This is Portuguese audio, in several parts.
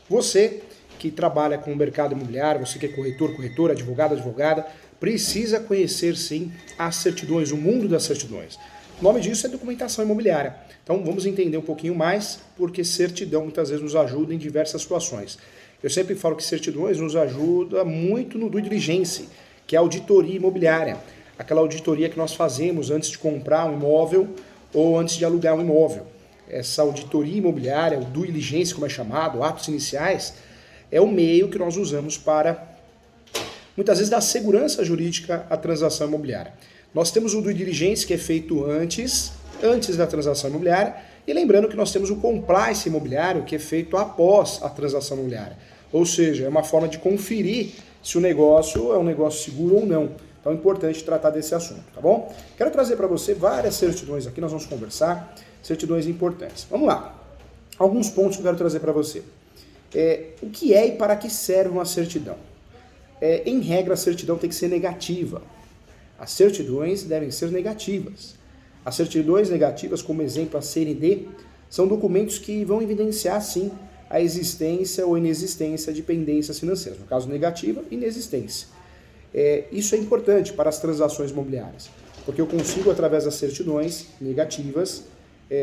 Você que trabalha com o mercado imobiliário, você que é corretor, corretora, advogado, advogada, precisa conhecer sim as certidões, o mundo das certidões. O nome disso é documentação imobiliária. Então vamos entender um pouquinho mais, porque certidão muitas vezes nos ajuda em diversas situações. Eu sempre falo que certidões nos ajuda muito no due diligence, que é a auditoria imobiliária. Aquela auditoria que nós fazemos antes de comprar um imóvel ou antes de alugar um imóvel. Essa auditoria imobiliária, o due diligence, como é chamado, atos iniciais, é o meio que nós usamos para, muitas vezes, dar segurança jurídica à transação imobiliária. Nós temos o due diligence, que é feito antes da transação imobiliária, e lembrando que nós temos o compliance imobiliário, que é feito após a transação imobiliária. Ou seja, é uma forma de conferir se o negócio é um negócio seguro ou não. Então é importante tratar desse assunto, tá bom? Quero trazer para você várias certidões aqui, nós vamos conversar, certidões importantes. Vamos lá. Alguns pontos que eu quero trazer para você. O que é e para que serve uma certidão? Em regra, a certidão tem que ser negativa. As certidões devem ser negativas. As certidões negativas, como exemplo a CND, são documentos que vão evidenciar, sim, a existência ou inexistência de pendências financeiras. No caso, negativa, inexistência. Isso é importante para as transações imobiliárias, porque eu consigo, através das certidões negativas,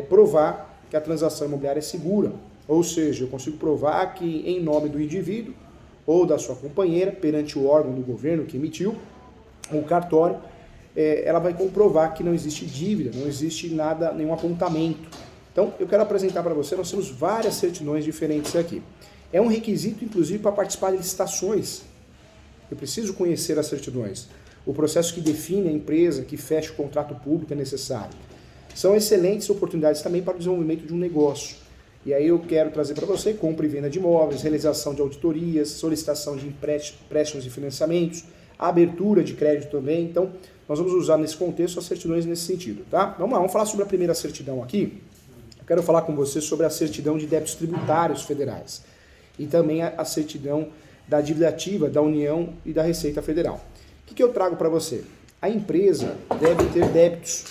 provar que a transação imobiliária é segura. Ou seja, eu consigo provar que, em nome do indivíduo ou da sua companheira, perante o órgão do governo que emitiu, o cartório, ela vai comprovar que não existe dívida, não existe nada, nenhum apontamento. Então, eu quero apresentar para você, nós temos várias certidões diferentes aqui. É um requisito, inclusive, para participar de licitações. Eu preciso conhecer as certidões. O processo que define a empresa, que fecha o contrato público é necessário. São excelentes oportunidades também para o desenvolvimento de um negócio. E aí eu quero trazer para você compra e venda de imóveis, realização de auditorias, solicitação de empréstimos e financiamentos, abertura de crédito também. Então, nós vamos usar nesse contexto as certidões nesse sentido, tá? Vamos lá, vamos falar sobre a primeira certidão aqui. Eu quero falar com você sobre a certidão de débitos tributários federais e também a certidão da dívida ativa da União e da Receita Federal. O que eu trago para você? A empresa deve ter débitos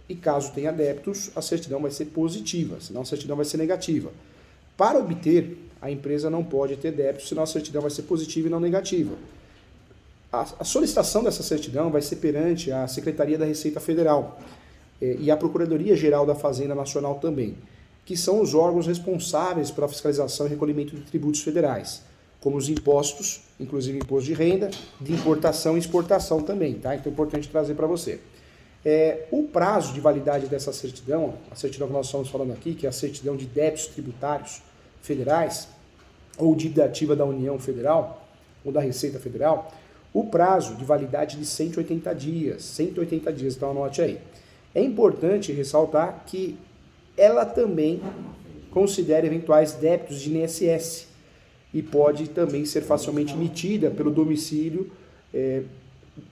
e caso tenha débitos, a certidão vai ser positiva, senão a certidão vai ser negativa. Para obter, a empresa não pode ter débitos, senão a certidão vai ser positiva e não negativa. A solicitação dessa certidão vai ser perante a Secretaria da Receita Federal e a Procuradoria-Geral da Fazenda Nacional também, que são os órgãos responsáveis pela fiscalização e recolhimento de tributos federais, como os impostos, inclusive imposto de renda, de importação e exportação também, tá? Então é importante trazer para você. O prazo de validade dessa certidão, a certidão que nós estamos falando aqui, que é a certidão de débitos tributários federais, ou dívida ativa da União Federal, ou da Receita Federal, o prazo de validade de 180 dias. 180 dias, então anote aí. É importante ressaltar que ela também considera eventuais débitos de INSS e pode também ser facilmente emitida pelo domicílio,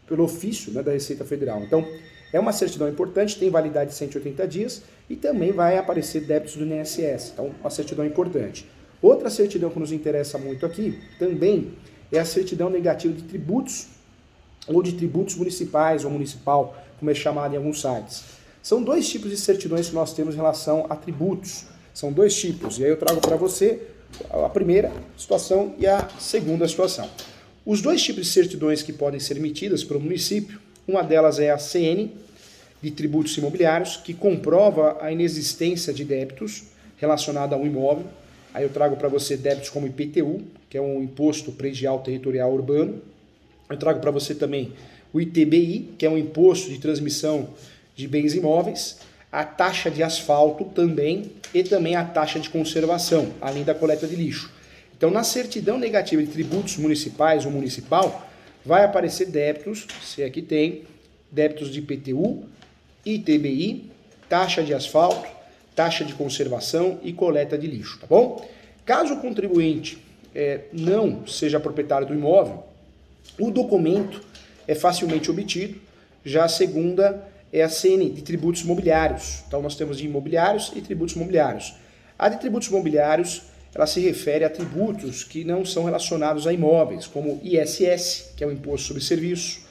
pelo ofício, né, da Receita Federal. Então, é uma certidão importante, tem validade de 180 dias e também vai aparecer débitos do INSS. Então, uma certidão importante. Outra certidão que nos interessa muito aqui também é a certidão negativa de tributos ou de tributos municipais ou municipal, como é chamado em alguns sites. São dois tipos de certidões que nós temos em relação a tributos. São dois tipos. E aí eu trago para você a primeira situação e a segunda situação. Os dois tipos de certidões que podem ser emitidas pelo município, uma delas é a CN, de tributos imobiliários, que comprova a inexistência de débitos relacionados a um imóvel. Aí eu trago para você débitos como IPTU, que é um Imposto Predial Territorial Urbano. Eu trago para você também o ITBI, que é um Imposto de Transmissão de Bens Imóveis, a taxa de asfalto também, e também a taxa de conservação, além da coleta de lixo. Então, na certidão negativa de tributos municipais ou municipal, vai aparecer débitos, se aqui tem, débitos de IPTU, ITBI, taxa de asfalto, taxa de conservação e coleta de lixo, tá bom? Caso o contribuinte não seja proprietário do imóvel, o documento é facilmente obtido, já a segunda é a CN, de tributos imobiliários. Então nós temos de imobiliários e tributos imobiliários. A de tributos imobiliários, ela se refere a tributos que não são relacionados a imóveis, como ISS, que é o Imposto sobre Serviço,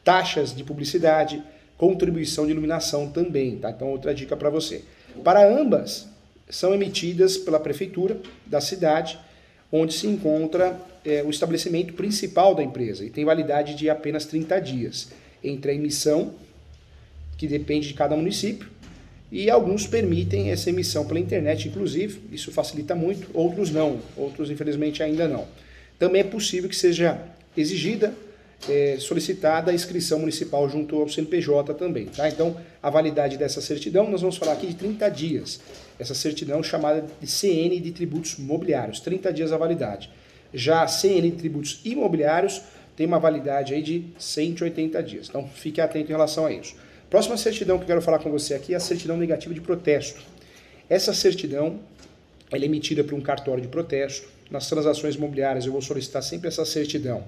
taxas de publicidade, contribuição de iluminação também, tá? Então outra dica para você. Para ambas, são emitidas pela prefeitura da cidade, onde se encontra o estabelecimento principal da empresa, e tem validade de apenas 30 dias, entre a emissão, que depende de cada município, e alguns permitem essa emissão pela internet, inclusive, isso facilita muito, outros não, outros infelizmente ainda não. Também é possível que seja exigida, solicitada a inscrição municipal junto ao CNPJ também, tá? Então, a validade dessa certidão, nós vamos falar aqui de 30 dias. Essa certidão chamada de CN de tributos mobiliários, 30 dias a validade. Já a CN de tributos imobiliários tem uma validade aí de 180 dias. Então, fique atento em relação a isso. Próxima certidão que eu quero falar com você aqui é a certidão negativa de protesto. Essa certidão ela é emitida por um cartório de protesto. Nas transações imobiliárias eu vou solicitar sempre essa certidão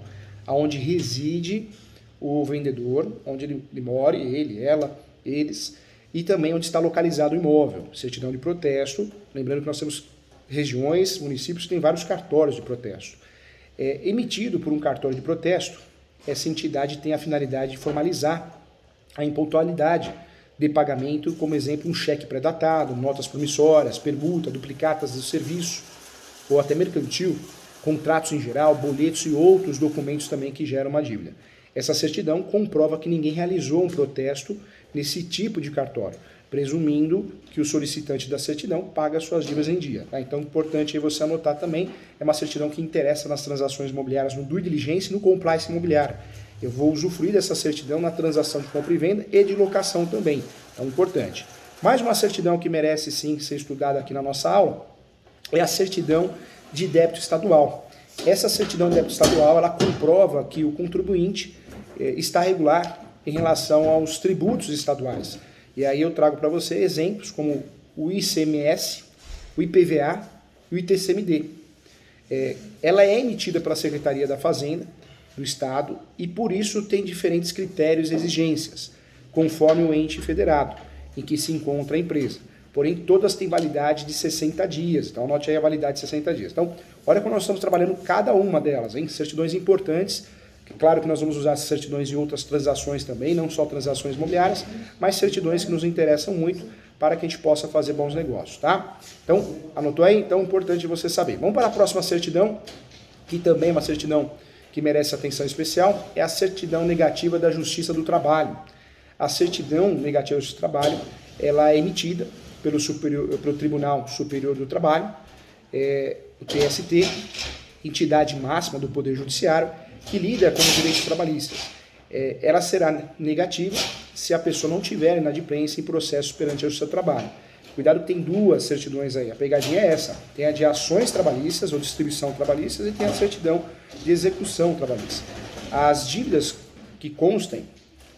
aonde reside o vendedor, onde ele mora, ele, ela, eles, e também onde está localizado o imóvel. Certidão de protesto, lembrando que nós temos regiões, municípios que têm vários cartórios de protesto. Emitido por um cartório de protesto, essa entidade tem a finalidade de formalizar a impontualidade de pagamento, como exemplo um cheque pré-datado, notas promissórias, permuta, duplicatas do serviço, ou até mercantil, contratos em geral, boletos e outros documentos também que geram uma dívida. Essa certidão comprova que ninguém realizou um protesto nesse tipo de cartório, presumindo que o solicitante da certidão paga suas dívidas em dia. Tá? Então, importante aí você anotar também, é uma certidão que interessa nas transações imobiliárias, no due diligence e no compliance imobiliário. Eu vou usufruir dessa certidão na transação de compra e venda e de locação também. Então, importante. Mais uma certidão que merece sim ser estudada aqui na nossa aula é a certidão de débito estadual. Essa certidão de débito estadual, ela comprova que o contribuinte está regular em relação aos tributos estaduais. E aí eu trago para você exemplos como o ICMS, o IPVA e o ITCMD. Ela é emitida pela Secretaria da Fazenda do Estado e por isso tem diferentes critérios e exigências, conforme o ente federado em que se encontra a empresa. Porém, todas têm validade de 60 dias. Então, anote aí a validade de 60 dias. Então, olha como nós estamos trabalhando cada uma delas, hein? Certidões importantes. Claro que nós vamos usar essas certidões em outras transações também, não só transações imobiliárias, mas certidões que nos interessam muito para que a gente possa fazer bons negócios, tá? Então, anotou aí? Então, é importante você saber. Vamos para a próxima certidão, que também é uma certidão que merece atenção especial, é a certidão negativa da Justiça do Trabalho. A certidão negativa da Justiça do Trabalho, ela é emitida pelo Tribunal Superior do Trabalho, o TST, entidade máxima do Poder Judiciário, que lida com os direitos trabalhistas. Ela será negativa se a pessoa não tiver inadimplência em processos perante a Justiça do Trabalho. Cuidado que tem duas certidões aí, a pegadinha é essa, tem a de ações trabalhistas ou distribuição trabalhistas e tem a certidão de execução trabalhista. As dívidas que constem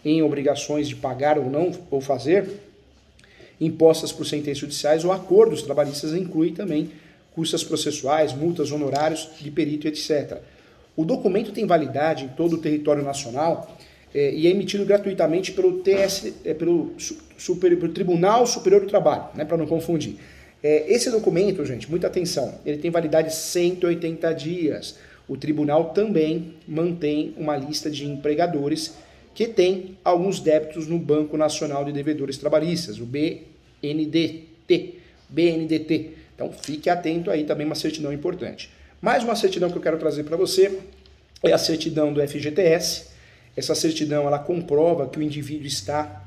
em obrigações de pagar ou não, ou fazer, impostas por sentenças judiciais ou acordos trabalhistas, inclui também custas processuais, multas, honorários de perito, etc. O documento tem validade em todo o território nacional e é emitido gratuitamente pelo Tribunal Superior do Trabalho, né, para não confundir. Esse documento, gente, muita atenção, ele tem validade de 180 dias. O tribunal também mantém uma lista de empregadores que tem alguns débitos no Banco Nacional de Devedores Trabalhistas, o BNDT. Então, fique atento aí, também uma certidão importante. Mais uma certidão que eu quero trazer para você é a certidão do FGTS. Essa certidão, ela comprova que o indivíduo está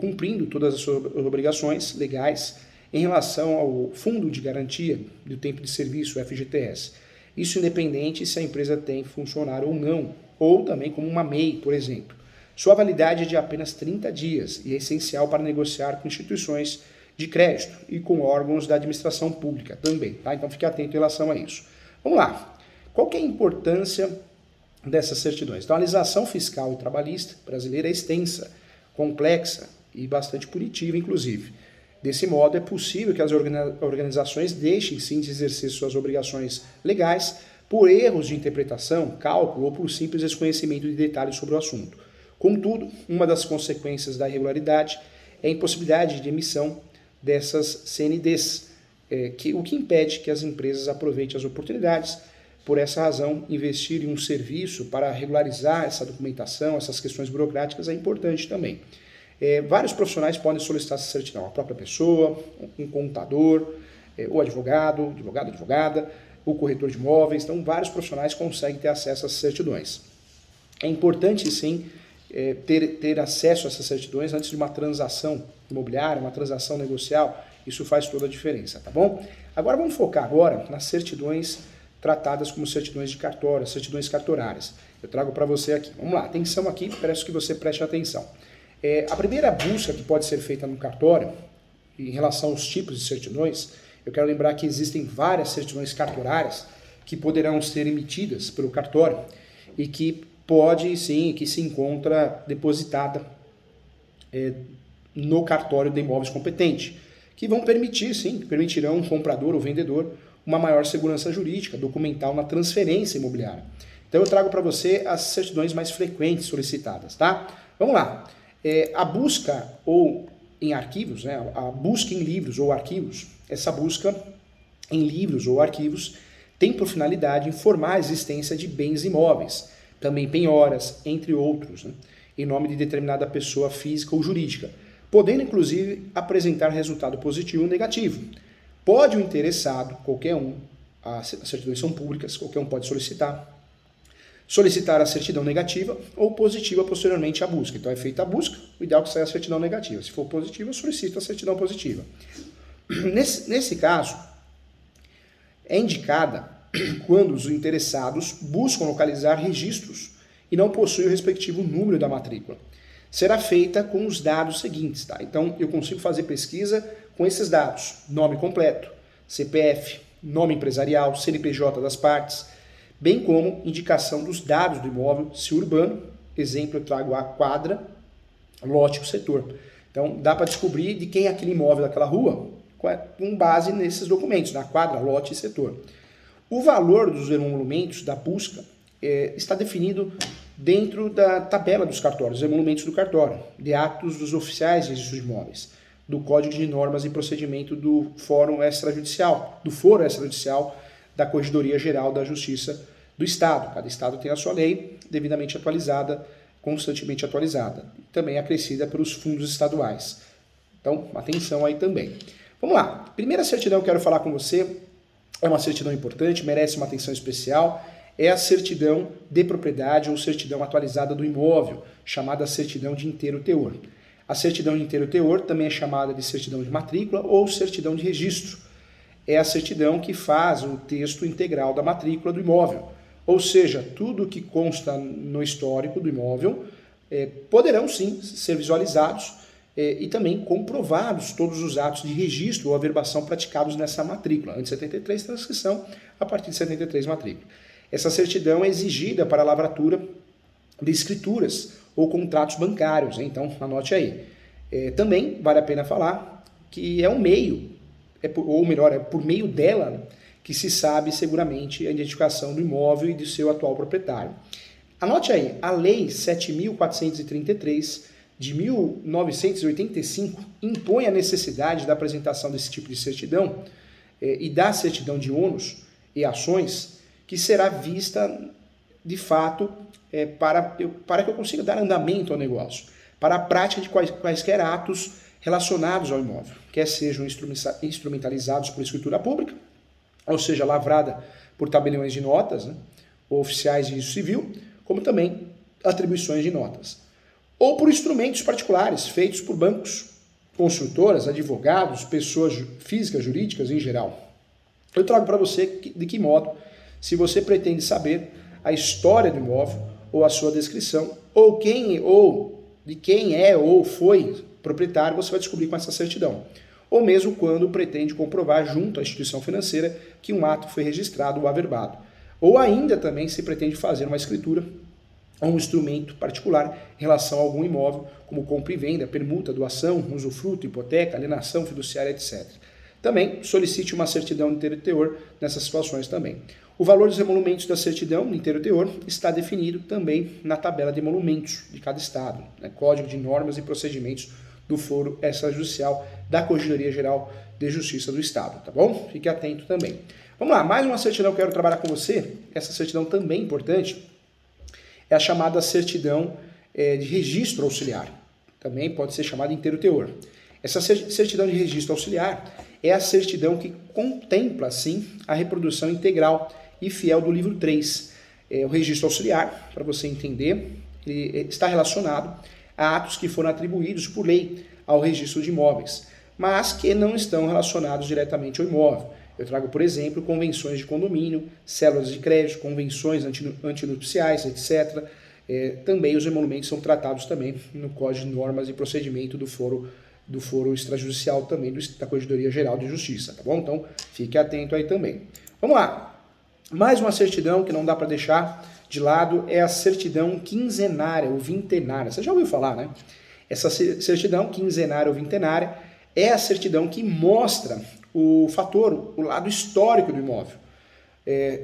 cumprindo todas as suas obrigações legais em relação ao Fundo de Garantia do Tempo de Serviço, o FGTS. Isso independente se a empresa tem funcionário ou não, ou também como uma MEI, por exemplo. Sua validade é de apenas 30 dias e é essencial para negociar com instituições de crédito e com órgãos da administração pública também, tá? Então fique atento em relação a isso. Vamos lá. Qual que é a importância dessas certidões? Então, a legislação fiscal e trabalhista brasileira é extensa, complexa e bastante punitiva, inclusive. Desse modo, é possível que as organizações deixem sim de exercer suas obrigações legais por erros de interpretação, cálculo ou por simples desconhecimento de detalhes sobre o assunto. Contudo, uma das consequências da irregularidade é a impossibilidade de emissão dessas CNDs, o que impede que as empresas aproveitem as oportunidades. Por essa razão, investir em um serviço para regularizar essa documentação, essas questões burocráticas é importante também. Vários profissionais podem solicitar essa certidão, a própria pessoa, um contador, o advogada, o corretor de imóveis, então vários profissionais conseguem ter acesso a essas certidões. É importante, sim, ter acesso a essas certidões antes de uma transação imobiliária, uma transação negocial, isso faz toda a diferença, tá bom? Agora vamos focar agora nas certidões tratadas como certidões de cartório, certidões cartorárias. Eu trago para você aqui. Vamos lá, atenção aqui, peço que você preste atenção. A primeira busca que pode ser feita no cartório, em relação aos tipos de certidões, eu quero lembrar que existem várias certidões cartorárias que poderão ser emitidas pelo cartório e que pode, sim, que se encontra depositada no cartório de imóveis competente, que vão permitir, sim, permitirão um comprador ou vendedor uma maior segurança jurídica, documental na transferência imobiliária. Então eu trago para você as certidões mais frequentes solicitadas, tá? Vamos lá. A busca ou em arquivos, né? A busca em livros ou arquivos, essa busca em livros ou arquivos tem por finalidade informar a existência de bens imóveis, também penhoras, entre outros, né? Em nome de determinada pessoa física ou jurídica, podendo inclusive apresentar resultado positivo ou negativo. Pode o interessado, qualquer um, as certidões são públicas, qualquer um pode solicitar a certidão negativa ou positiva posteriormente à busca. Então é feita a busca, o ideal é que saia a certidão negativa. Se for positiva, solicita a certidão positiva. Nesse caso, é indicada quando os interessados buscam localizar registros e não possuem o respectivo número da matrícula. Será feita com os dados seguintes, tá? Então eu consigo fazer pesquisa com esses dados: nome completo, CPF, nome empresarial, CNPJ das partes, bem como indicação dos dados do imóvel, se urbano, exemplo eu trago a quadra, lote e o setor. Então dá para descobrir de quem é aquele imóvel daquela rua com base nesses documentos, na quadra, lote e setor. O valor dos emolumentos da busca está definido dentro da tabela dos cartórios, emolumentos do cartório, de atos dos oficiais de registro de imóveis, do Código de Normas e Procedimento do Fórum Extrajudicial, da Corregedoria Geral da Justiça do Estado. Cada Estado tem a sua lei devidamente atualizada, constantemente atualizada, também acrescida pelos fundos estaduais. Então, atenção aí também. Vamos lá. Primeira certidão que eu quero falar com você é uma certidão importante, merece uma atenção especial, é a certidão de propriedade ou certidão atualizada do imóvel, chamada certidão de inteiro teor. A certidão de inteiro teor também é chamada de certidão de matrícula ou certidão de registro. É a certidão que faz o texto integral da matrícula do imóvel, ou seja, tudo que consta no histórico do imóvel poderão sim ser visualizados e também comprovados todos os atos de registro ou averbação praticados nessa matrícula. Antes de 73, transcrição, a partir de 73, matrícula. Essa certidão é exigida para a lavratura de escrituras ou contratos bancários, hein? Então anote aí. Também vale a pena falar que é um meio, ou melhor, é por meio dela que se sabe seguramente a identificação do imóvel e de seu atual proprietário. Anote aí, a Lei 7.433 de 1985 impõe a necessidade da apresentação desse tipo de certidão e da certidão de ônus e ações, que será vista de fato para que eu consiga dar andamento ao negócio, para a prática de quaisquer atos relacionados ao imóvel, quer sejam instrumentalizados por escritura pública, ou seja, lavrada por tabeliões de notas, né, ou oficiais de registro civil, como também atribuições de notas, ou por instrumentos particulares feitos por bancos, construtoras, advogados, pessoas físicas, jurídicas em geral. Eu trago para você de que modo, se você pretende saber a história do imóvel ou a sua descrição, ou de quem é ou foi proprietário, você vai descobrir com essa certidão. Ou mesmo quando pretende comprovar junto à instituição financeira que um ato foi registrado ou averbado. Ou ainda também se pretende fazer uma escritura ou um instrumento particular em relação a algum imóvel, como compra e venda, permuta, doação, usufruto, hipoteca, alienação fiduciária, etc. Também solicite uma certidão de inteiro teor nessas situações também. O valor dos emolumentos da certidão de inteiro teor está definido também na tabela de emolumentos de cada estado, né? Código de Normas e Procedimentos do Foro Extrajudicial da Corregedoria Geral de Justiça do Estado, tá bom? Fique atento também. Vamos lá, mais uma certidão que eu quero trabalhar com você, essa certidão também importante, é a chamada certidão de registro auxiliar, também pode ser chamada inteiro teor. Essa certidão de registro auxiliar é a certidão que contempla, sim, a reprodução integral e fiel do livro 3. O registro auxiliar, para você entender, ele está relacionado a atos que foram atribuídos por lei ao registro de imóveis, mas que não estão relacionados diretamente ao imóvel. Eu trago, por exemplo, convenções de condomínio, cédulas de crédito, convenções antinupciais, etc. Também os emolumentos são tratados também no Código de Normas e Procedimento do Foro Extrajudicial também da Corregedoria Geral de Justiça, tá bom? Então, fique atento aí também. Vamos lá. Mais uma certidão que não dá para deixar de lado é a certidão quinzenária ou vintenária. Você já ouviu falar, né? Essa certidão quinzenária ou vintenária é a certidão que mostra o lado histórico do imóvel,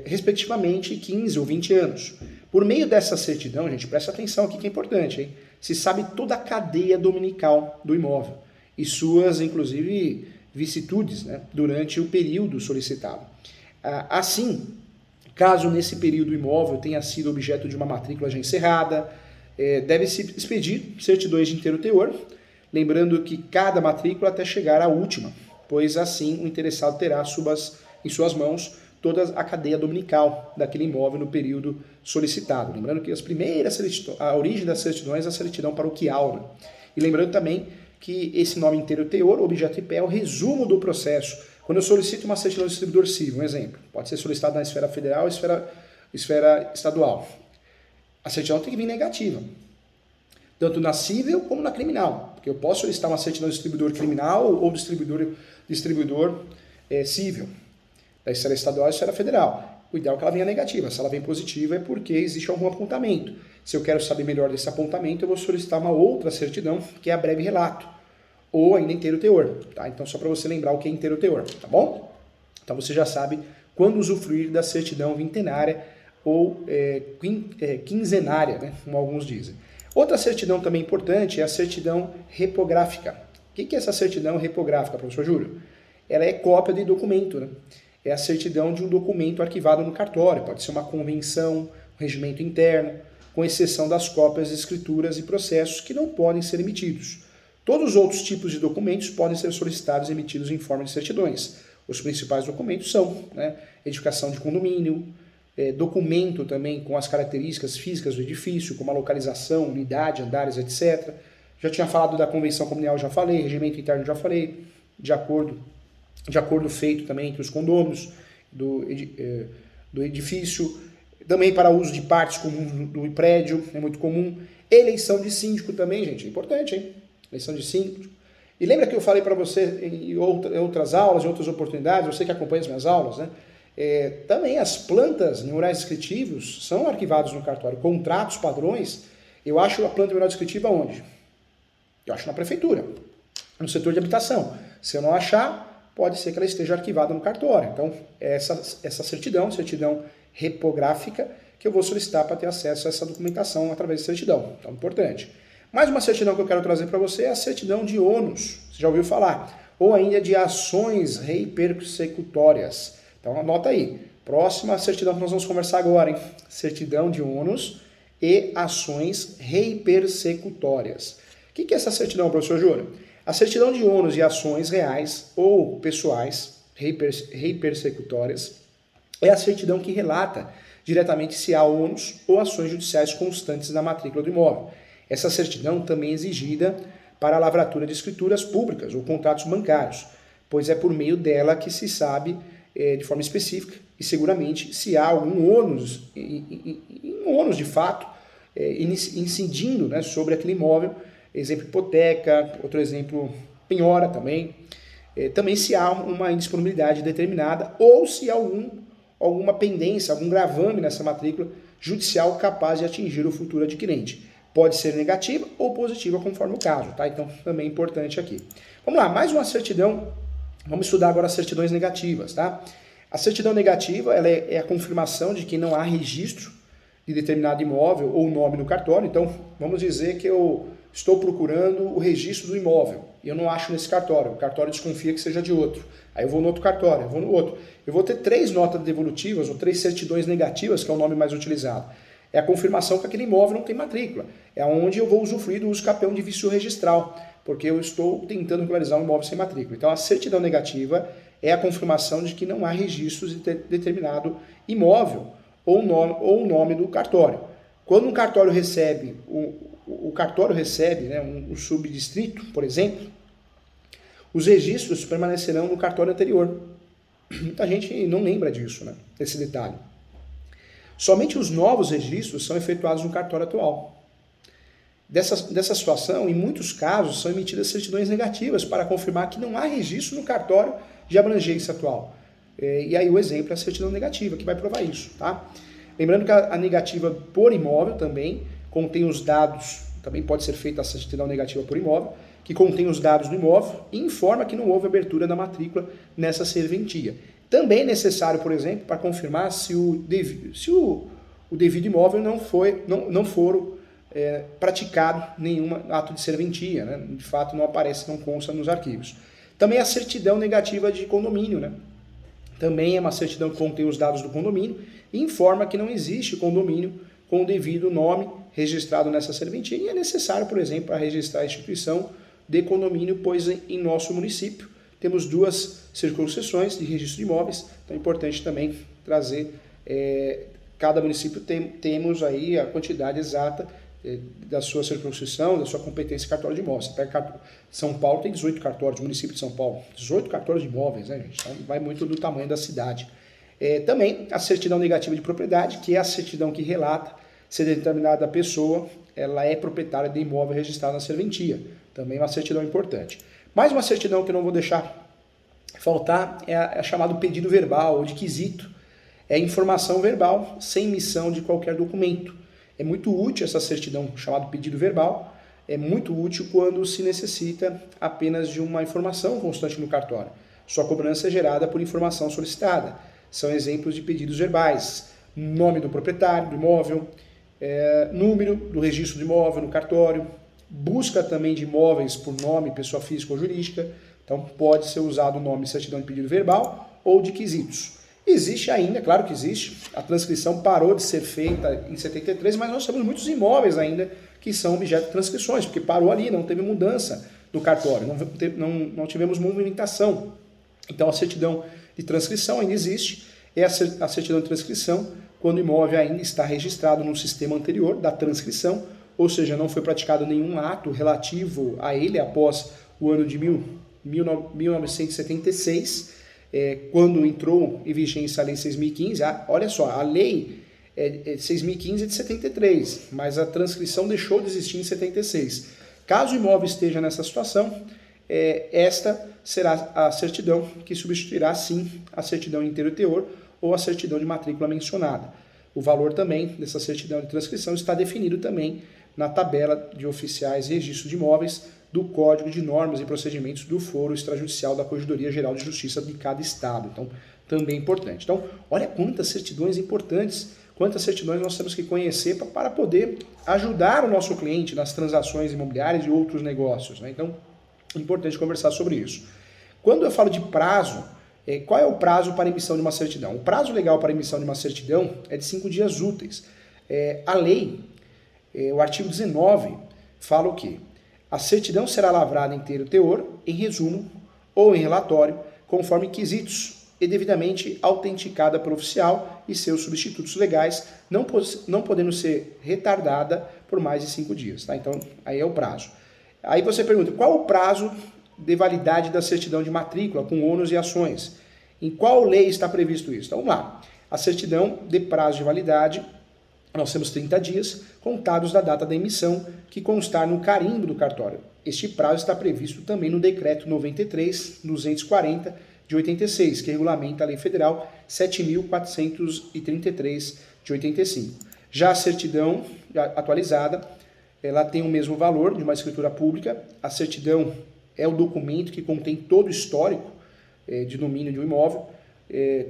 respectivamente 15 ou 20 anos. Por meio dessa certidão, gente, presta atenção aqui que é importante, hein? Se sabe toda a cadeia dominical do imóvel e suas, inclusive, vicissitudes, né, durante o período solicitado. Assim, caso nesse período o imóvel tenha sido objeto de uma matrícula já encerrada, deve-se expedir certidões de inteiro teor, lembrando que cada matrícula até chegar à última, pois assim o interessado terá em suas mãos toda a cadeia dominical daquele imóvel no período solicitado. Lembrando que a origem das certidões é a certidão paroquial, né? E lembrando também que esse nome inteiro teor, objeto e pé, é o resumo do processo. Quando eu solicito uma certidão de distribuidor civil, um exemplo, pode ser solicitado na esfera federal ou esfera estadual. A certidão tem que vir negativa, tanto na civil como na criminal, porque eu posso solicitar uma certidão de distribuidor criminal ou distribuidor civil, da esfera estadual e esfera federal. O ideal é que ela venha negativa. Se ela vem positiva é porque existe algum apontamento. Se eu quero saber melhor desse apontamento, eu vou solicitar uma outra certidão, que é a breve relato, ou ainda inteiro teor, tá? Então, só para você lembrar o que é inteiro teor, tá bom? Então, você já sabe quando usufruir da certidão vintenária ou quinzenária, né? Como alguns dizem. Outra certidão também importante é a certidão repográfica. O que é essa certidão repográfica, professor Júlio? Ela é cópia de documento, né? É a certidão de um documento arquivado no cartório. Pode ser uma convenção, um regimento interno, com exceção das cópias de escrituras e processos que não podem ser emitidos. Todos os outros tipos de documentos podem ser solicitados e emitidos em forma de certidões. Os principais documentos são, né, edificação de condomínio, documento também com as características físicas do edifício, como a localização, unidade, andares, etc. Já tinha falado da convenção comunal, já falei, regimento interno, já falei, de acordo feito também entre os condôminos do edifício, também para uso de partes comuns do prédio, é muito comum. Eleição de síndico também, gente, é importante, hein? Eleição de síndico. E lembra que eu falei para você em outras aulas, em outras oportunidades, você que acompanha as minhas aulas, né? Também as plantas murais descritivos são arquivados no cartório. Contratos, padrões, eu acho a planta mural descritiva onde? Eu acho na prefeitura, no setor de habitação. Se eu não achar, pode ser que ela esteja arquivada no cartório. Então, essa certidão repográfica, que eu vou solicitar para ter acesso a essa documentação através de certidão. Então, importante. Mais uma certidão que eu quero trazer para você é a certidão de ônus. Você já ouviu falar? Ou ainda de ações repersecutórias. Então, anota aí. Próxima certidão que nós vamos conversar agora, hein? Certidão de ônus e ações repersecutórias. O que é essa certidão, professor Júlio? A certidão de ônus e ações reais ou pessoais repersecutórias é a certidão que relata diretamente se há ônus ou ações judiciais constantes na matrícula do imóvel. Essa certidão também é exigida para a lavratura de escrituras públicas ou contratos bancários, pois é por meio dela que se sabe de forma específica e seguramente se há algum ônus, um ônus de fato, incidindo, né, sobre aquele imóvel. Exemplo, hipoteca, outro exemplo, penhora também. Também se há uma indisponibilidade determinada ou se há alguma pendência, algum gravame nessa matrícula judicial capaz de atingir o futuro adquirente. Pode ser negativa ou positiva, conforme o caso, tá? Então, também é importante aqui. Vamos lá, mais uma certidão. Vamos estudar agora as certidões negativas, tá? A certidão negativa, ela é a confirmação de que não há registro de determinado imóvel ou nome no cartório. Então, vamos dizer que eu estou procurando o registro do imóvel e eu não acho nesse cartório. O cartório desconfia que seja de outro. Aí eu vou no outro cartório, eu vou no outro. Eu vou ter 3 notas devolutivas ou 3 certidões negativas, que é o nome mais utilizado. É a confirmação que aquele imóvel não tem matrícula. É onde eu vou usufruir do uso capião de vício registral, porque eu estou tentando regularizar um imóvel sem matrícula. Então a certidão negativa é a confirmação de que não há registros de determinado imóvel ou o nome do cartório. Quando um cartório recebe, o cartório recebe, né, um subdistrito, por exemplo, os registros permanecerão no cartório anterior. Muita gente não lembra disso, né, desse detalhe. Somente os novos registros são efetuados no cartório atual. Dessa situação, em muitos casos, são emitidas certidões negativas para confirmar que não há registro no cartório de abrangência atual. E aí o exemplo é a certidão negativa, que vai provar isso, tá? Lembrando que a negativa por imóvel também contém os dados, também pode ser feita a certidão negativa por imóvel, que contém os dados do imóvel e informa que não houve abertura da matrícula nessa serventia. Também é necessário, por exemplo, para confirmar se o devido imóvel não for praticado nenhum ato de serventia, né? De fato não aparece, não consta nos arquivos. Também a certidão negativa de condomínio, né? Também é uma certidão que contém os dados do condomínio e informa que não existe condomínio com o devido nome registrado nessa serventia e é necessário, por exemplo, para registrar a instituição de condomínio, pois em nosso município temos 2 circunseções de registro de imóveis, então é importante também trazer, cada município temos aí a quantidade exata da sua circunscrição, da sua competência em cartório de imóveis. Você pega São Paulo, tem 18 cartórios, o município de São Paulo, 18 cartórios de imóveis, né, gente? Então vai muito do tamanho da cidade. Também a certidão negativa de propriedade, que é a certidão que relata se determinada pessoa ela é proprietária de imóvel registrado na serventia. Também uma certidão importante. Mais uma certidão que eu não vou deixar faltar é a chamada pedido verbal ou de quisito. É informação verbal sem emissão de qualquer documento. É muito útil essa certidão chamada pedido verbal. É muito útil quando se necessita apenas de uma informação constante no cartório. Sua cobrança é gerada por informação solicitada. São exemplos de pedidos verbais. Nome do proprietário do imóvel, número do registro do imóvel no cartório, busca também de imóveis por nome, pessoa física ou jurídica. Então pode ser usado o nome certidão de pedido verbal ou de quesitos. Existe ainda, claro que existe, a transcrição parou de ser feita em 73, mas nós temos muitos imóveis ainda que são objeto de transcrições, porque parou ali, não teve mudança no cartório, não tivemos movimentação. Então a certidão de transcrição ainda existe, é a certidão de transcrição quando o imóvel ainda está registrado no sistema anterior da transcrição, ou seja, não foi praticado nenhum ato relativo a ele após o ano de 1976, quando entrou em vigência a Lei 6.015, olha só, a Lei 6.015 é de 73, mas a transcrição deixou de existir em 76. Caso o imóvel esteja nessa situação, esta será a certidão que substituirá, sim, a certidão inteiro teor ou a certidão de matrícula mencionada. O valor também dessa certidão de transcrição está definido também na tabela de oficiais e registros de imóveis do Código de Normas e Procedimentos do Foro Extrajudicial da Corregedoria Geral de Justiça de cada estado. Então, também é importante. Então, olha quantas certidões importantes, quantas certidões nós temos que conhecer para poder ajudar o nosso cliente nas transações imobiliárias e outros negócios, né? Então, é importante conversar sobre isso. Quando eu falo de prazo, qual é o prazo para emissão de uma certidão? O prazo legal para emissão de uma certidão é de 5 dias úteis. A lei, o artigo 19, fala o quê? A certidão será lavrada em inteiro teor, em resumo ou em relatório, conforme quesitos e devidamente autenticada pelo oficial e seus substitutos legais, não podendo ser retardada por mais de 5 dias. Tá? Então, aí é o prazo. Aí você pergunta, qual o prazo de validade da certidão de matrícula com ônus e ações? Em qual lei está previsto isso? Então, vamos lá. A certidão de prazo de validade, nós temos 30 dias, contados da data da emissão, que constar no carimbo do cartório. Este prazo está previsto também no Decreto 93.240 de 86, que regulamenta a Lei Federal 7.433 de 85. Já a certidão atualizada, ela tem o mesmo valor de uma escritura pública. A certidão é o documento que contém todo o histórico de domínio de um imóvel,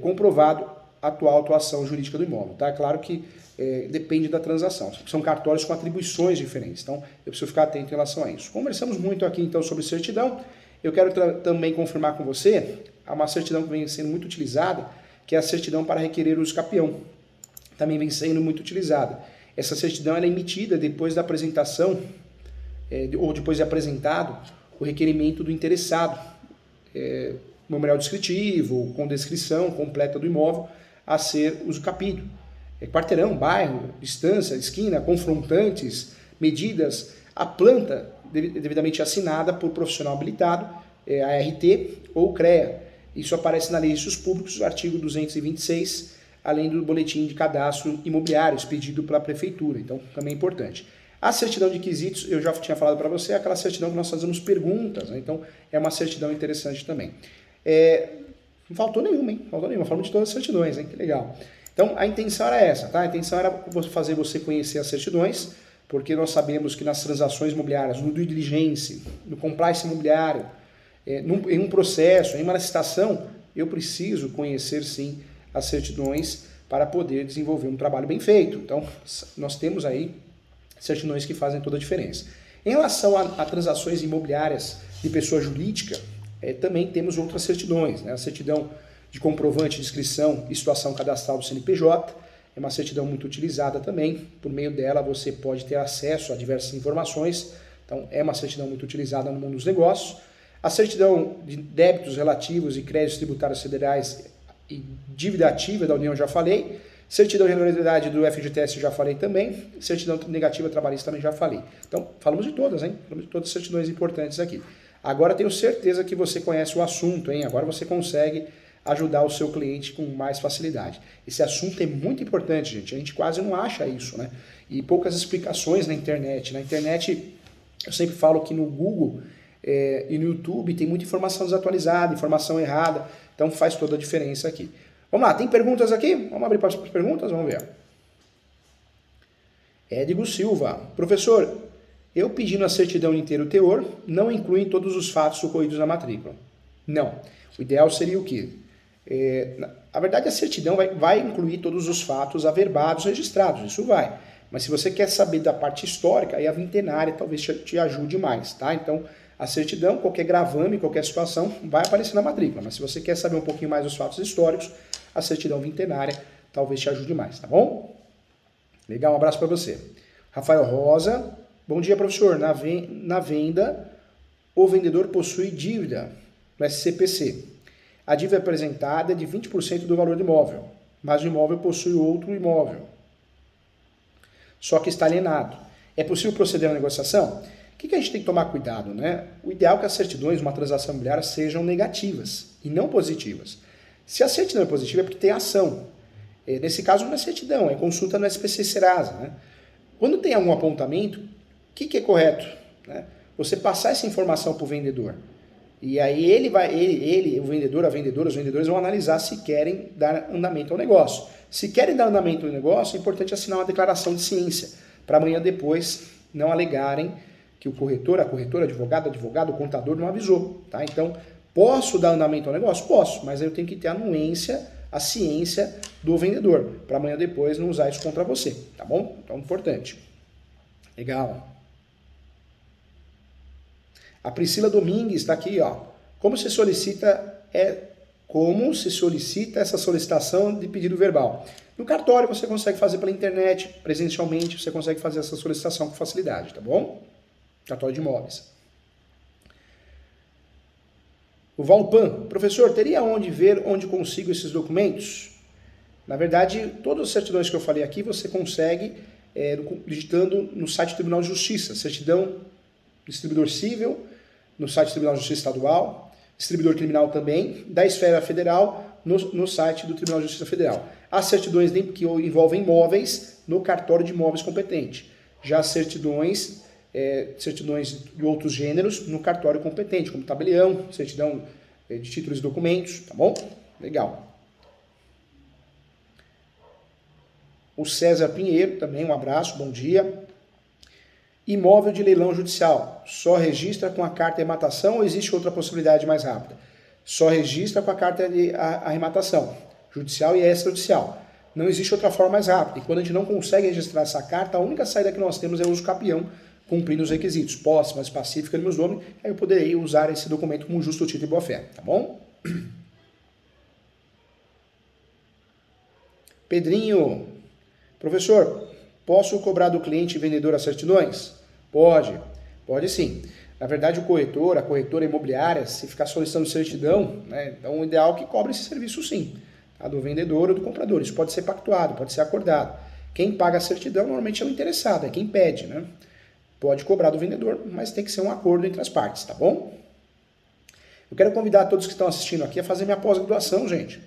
comprovado a atual atuação jurídica do imóvel. Tá? Claro que depende da transação. São cartórios com atribuições diferentes, então eu preciso ficar atento em relação a isso. Conversamos muito aqui então sobre certidão. Eu quero também confirmar com você uma certidão que vem sendo muito utilizada, que é a certidão para requerer uso capião. Também vem sendo muito utilizada. Essa certidão ela é emitida depois da apresentação, ou depois de apresentado o requerimento do interessado, memorial descritivo, com descrição completa do imóvel a ser usucapido. Quarteirão, bairro, distância, esquina, confrontantes, medidas, a planta devidamente assinada por profissional habilitado, ART ou CREA. Isso aparece na Lei de Registros Públicos, artigo 226, além do boletim de cadastro imobiliário expedido pela prefeitura. Então, também é importante. A certidão de quesitos, eu já tinha falado para você, é aquela certidão que nós fazemos perguntas, né? Então, é uma certidão interessante também. Não faltou nenhuma, hein? Faltou nenhuma. Falamos de todas as certidões, hein? Que legal. Então, a intenção era essa, tá? A intenção era fazer você conhecer as certidões, porque nós sabemos que nas transações imobiliárias, no due diligence, no compliance imobiliário, em um processo, em uma licitação, eu preciso conhecer, sim, as certidões para poder desenvolver um trabalho bem feito. Então, nós temos aí certidões que fazem toda a diferença. Em relação a transações imobiliárias de pessoa jurídica, também temos outras certidões, né? A certidão de comprovante de inscrição e situação cadastral do CNPJ é uma certidão muito utilizada também. Por meio dela você pode ter acesso a diversas informações, então é uma certidão muito utilizada no mundo dos negócios. A certidão de débitos relativos e créditos tributários federais e dívida ativa da União já falei. Certidão de regularidade do FGTS já falei também. Certidão negativa trabalhista também já falei. Então, falamos de todas, hein? Falamos de todas as certidões importantes aqui. Agora tenho certeza que você conhece o assunto, hein? Agora você consegue ajudar o seu cliente com mais facilidade. Esse assunto é muito importante, gente. A gente quase não acha isso, né? E poucas explicações na internet. Na internet, eu sempre falo que no Google e no YouTube tem muita informação desatualizada, informação errada. Então faz toda a diferença aqui. Vamos lá, tem perguntas aqui? Vamos abrir para as perguntas? Vamos ver. Édigo Silva. Professor, eu pedindo a certidão inteiro teor, não inclui todos os fatos ocorridos na matrícula. Não. O ideal seria o quê? Na verdade, a certidão vai incluir todos os fatos averbados registrados, isso vai. Mas se você quer saber da parte histórica, aí a vintenária talvez te ajude mais, tá? Então, a certidão, qualquer gravame, qualquer situação, vai aparecer na matrícula. Mas se você quer saber um pouquinho mais dos fatos históricos, a certidão vintenária talvez te ajude mais, tá bom? Legal, um abraço para você. Rafael Rosa. Bom dia, professor. Na venda, o vendedor possui dívida no SCPC. A dívida apresentada é de 20% do valor do imóvel, mas o imóvel possui outro imóvel, só que está alienado. É possível proceder à negociação? O que a gente tem que tomar cuidado, né? O ideal é que as certidões de uma transação imobiliária sejam negativas e não positivas. Se a certidão é positiva é porque tem ação. Nesse caso não é certidão, é consulta no SPC Serasa, né? Quando tem algum apontamento, o que é correto? Né? Você passar essa informação para o vendedor. E aí o vendedor, a vendedora, os vendedores vão analisar se querem dar andamento ao negócio. Se querem dar andamento ao negócio, é importante assinar uma declaração de ciência, para amanhã depois não alegarem que o corretor, a corretora, advogado, o contador não avisou. Tá? Então, posso dar andamento ao negócio? Posso, mas eu tenho que ter a anuência, a ciência do vendedor, para amanhã depois não usar isso contra você. Tá bom? Então, importante. Legal. A Priscila Domingues está aqui, ó. Como se solicita essa solicitação de pedido verbal? No cartório você consegue fazer pela internet, presencialmente você consegue fazer essa solicitação com facilidade, tá bom? Cartório de imóveis. O Valpan, professor, teria onde ver onde consigo esses documentos? Na verdade, todas as certidões que eu falei aqui você consegue digitando no site do Tribunal de Justiça, certidão distribuidor civil, no site do Tribunal de Justiça Estadual, distribuidor criminal também, da esfera federal, no site do Tribunal de Justiça Federal. As certidões que envolvem imóveis, no cartório de imóveis competente. Já as certidões de outros gêneros, no cartório competente, como tabelião, certidão de títulos e documentos, tá bom? Legal. O César Pinheiro, também um abraço, bom dia. Imóvel de leilão judicial, só registra com a carta de arrematação ou existe outra possibilidade mais rápida? Só registra com a carta de arrematação, judicial e extrajudicial. Não existe outra forma mais rápida. E quando a gente não consegue registrar essa carta, a única saída que nós temos é o uso capião, cumprindo os requisitos, posse, mais pacífica, meus nomes, aí eu poderei usar esse documento como justo título e boa-fé, tá bom? Pedrinho, professor, Posso cobrar do cliente e vendedor as certidões? Pode sim. Na verdade, o corretor, a corretora imobiliária, se ficar solicitando certidão, né, então o ideal é que cobre esse serviço sim, tá? Do vendedor ou do comprador. Isso pode ser pactuado, pode ser acordado. Quem paga a certidão normalmente é o interessado, é quem pede, né? Pode cobrar do vendedor, mas tem que ser um acordo entre as partes, tá bom? Eu quero convidar todos que estão assistindo aqui a fazer minha pós-graduação, gente.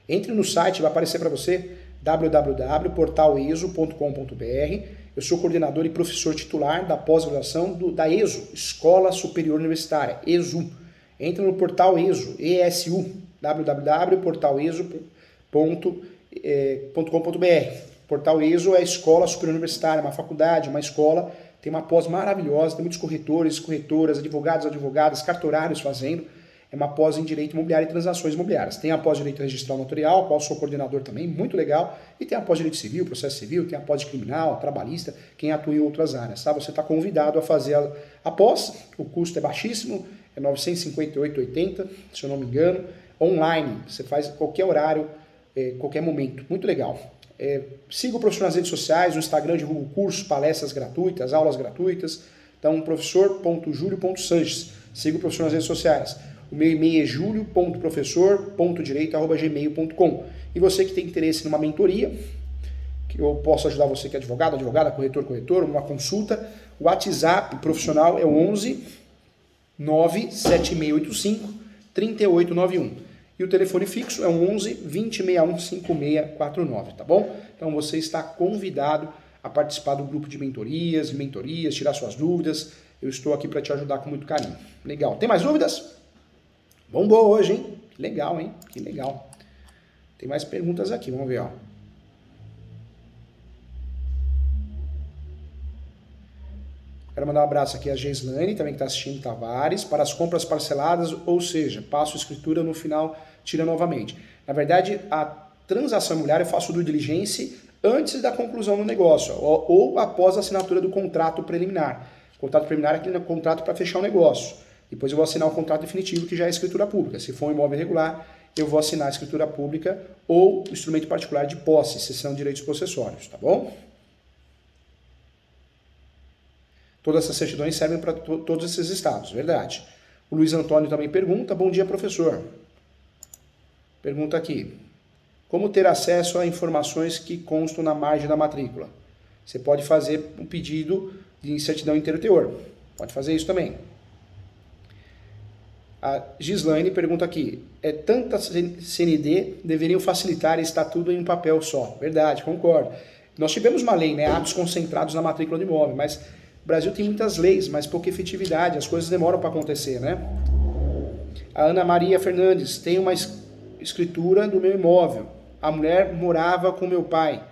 Entre no site, vai aparecer para você www.portaleso.com.br. Eu sou coordenador e professor titular da pós-graduação da ESU, Escola Superior Universitária, ESU. Entra no portal ESU, ESU, www.portaleso.com.br. Portal ESU é a Escola Superior Universitária, uma faculdade, uma escola, tem uma pós maravilhosa, tem muitos corretores, corretoras, advogados, advogadas, cartorários fazendo. É uma pós em Direito Imobiliário e Transações Imobiliárias. Tem a pós Direito Registral Notarial, a qual sou coordenador também, muito legal. E tem a pós Direito Civil, Processo Civil, tem a pós de Criminal, Trabalhista, quem atua em outras áreas, tá? Você está convidado a fazer a pós, o custo é baixíssimo, é R$ 958,80, se eu não me engano. Online, você faz qualquer horário, qualquer momento. Muito legal. Siga o professor nas redes sociais, no Instagram divulgo cursos, palestras gratuitas, aulas gratuitas. Então, professor.julio.sanches. Siga o professor nas redes sociais. O meu e-mail é julio.professor.direito@gmail.com. E você que tem interesse numa mentoria, que eu posso ajudar você que é advogado, advogada, corretor, corretor, numa consulta, o WhatsApp profissional é o 11 97685 3891. E o telefone fixo é o 11 2061 5649, tá bom? Então você está convidado a participar do grupo de mentorias, tirar suas dúvidas. Eu estou aqui para te ajudar com muito carinho. Legal. Tem mais dúvidas? Bombou hoje, hein? Que legal, hein? Que legal. Tem mais perguntas aqui, vamos ver, ó. Quero mandar um abraço aqui a Geislane, também que está assistindo, Tavares, para as compras parceladas, ou seja, passo escritura no final, tira novamente. Na verdade, a transação imobiliária eu faço due diligence antes da conclusão do negócio, ou após a assinatura do contrato preliminar. O contrato preliminar é aquele contrato para fechar o negócio. Depois eu vou assinar o contrato definitivo, que já é escritura pública. Se for um imóvel irregular, eu vou assinar a escritura pública ou instrumento particular de posse, cessão de direitos possessórios, tá bom? Todas essas certidões servem para todos esses estados, verdade. O Luiz Antônio também pergunta, bom dia, professor. Pergunta aqui, como ter acesso a informações que constam na margem da matrícula? Você pode fazer um pedido de certidão inteiro-teor, pode fazer isso também. A Gislaine pergunta aqui, tanta CND deveriam facilitar e está tudo em um papel só. Verdade, concordo. Nós tivemos uma lei, né, atos concentrados na matrícula do imóvel, mas o Brasil tem muitas leis, mas pouca efetividade, as coisas demoram para acontecer, né? A Ana Maria Fernandes, tem uma escritura do meu imóvel. A mulher morava com meu pai,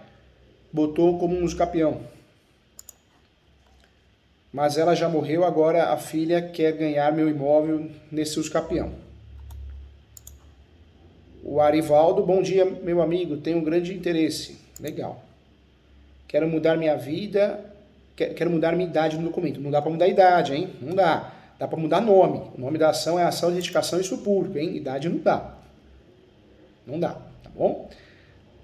botou como um usucapião. Mas ela já morreu, agora a filha quer ganhar meu imóvel nesse usucapião. O Arivaldo, bom dia, meu amigo, tenho um grande interesse. Legal. Quero mudar minha vida, quero mudar minha idade no documento. Não dá para mudar a idade, hein? Não dá. Dá para mudar nome. O nome da ação é Ação de Identificação e Isso Público, hein? Idade não dá. Não dá, tá bom?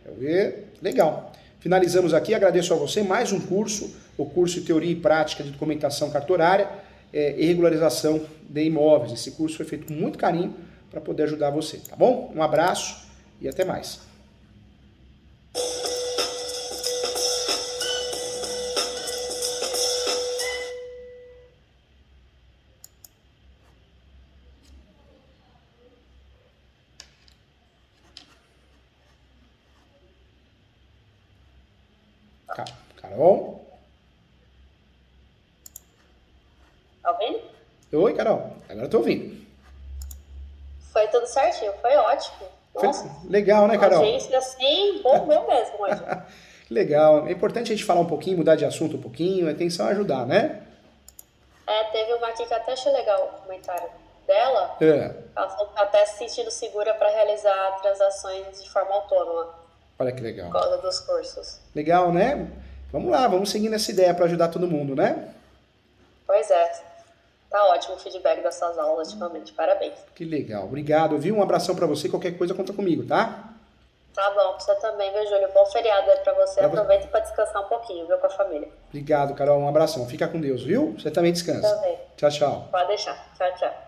Deixa eu ver. Legal. Finalizamos aqui, agradeço a você, mais um curso, o curso de Teoria e Prática de Documentação Cartorária e Regularização de Imóveis. Esse curso foi feito com muito carinho para poder ajudar você, tá bom? Um abraço e até mais. Carol? Tá ouvindo? Oi, Carol. Agora eu tô ouvindo. Foi tudo certinho, foi ótimo. Nossa, legal, né, Carol? gente assim, bom meu mesmo hoje. Legal. É importante a gente falar um pouquinho, mudar de assunto um pouquinho, a intenção é ajudar, né? Teve uma aqui que até achei legal o comentário dela. Ela falou que tá até se sentindo segura para realizar transações de forma autônoma. Olha que legal. Por causa dos cursos. Legal, né? Vamos lá, vamos seguir nessa ideia para ajudar todo mundo, né? Pois é. Tá ótimo o feedback dessas aulas ultimamente. Parabéns. Que legal. Obrigado, viu? Um abração para você. Qualquer coisa, conta comigo, tá? Tá bom, você também, viu, Júlio? Bom feriado aí pra você. Aproveita para descansar um pouquinho, viu, com a família. Obrigado, Carol. Um abração. Fica com Deus, viu? Você também descansa. Também. Tchau, tchau. Pode deixar. Tchau, tchau.